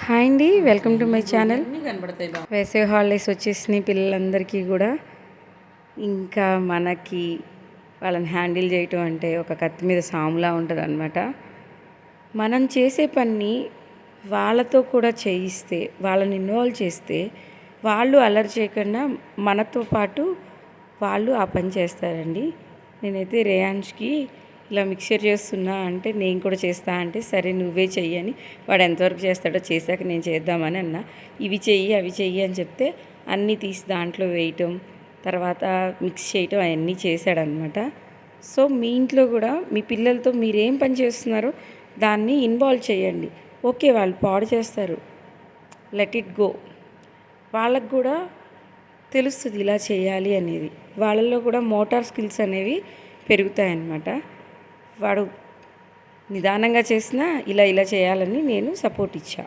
Hi అండి, welcome to my channel. వేసవి holidays వచ్చేసినాయి పిల్లలందరికీ కూడా. ఇంకా మనకి వాళ్ళని హ్యాండిల్ చేయటం అంటే ఒక కత్తి మీద సాములా ఉంటుంది అనమాట. మనం చేసే పని వాళ్ళతో కూడా చేయిస్తే, వాళ్ళని ఇన్వాల్వ్ చేస్తే వాళ్ళు అల్లరి చేయకుండా మనతో పాటు వాళ్ళు ఆ పని చేస్తారండి. నేనైతే రేయాన్ష్కి ఇలా మిక్చర్ చేస్తున్నా అంటే నేను కూడా చేస్తా అంటే సరే నువ్వే చెయ్యని, వాడు ఎంతవరకు చేస్తాడో చేశాక నేను చేద్దామని అన్నా. ఇవి చెయ్యి అవి చెయ్యి అని చెప్తే అన్నీ తీసి దాంట్లో వేయటం, తర్వాత మిక్స్ చేయటం అవన్నీ చేశాడనమాట. సో మీ ఇంట్లో కూడా మీ పిల్లలతో మీరేం పని చేస్తున్నారో దాన్ని ఇన్వాల్వ్ చేయండి. ఓకే, వాళ్ళు పాడు చేస్తారు, లెట్ ఇట్ గో. వాళ్ళకు కూడా తెలుస్తుంది ఇలా చేయాలి అనేది. వాళ్ళల్లో కూడా మోటార్ స్కిల్స్ అనేవి పెరుగుతాయన్నమాట. వాడు నిదానంగా చేసినా ఇలా చేయాలని నేను సపోర్ట్ ఇచ్చా.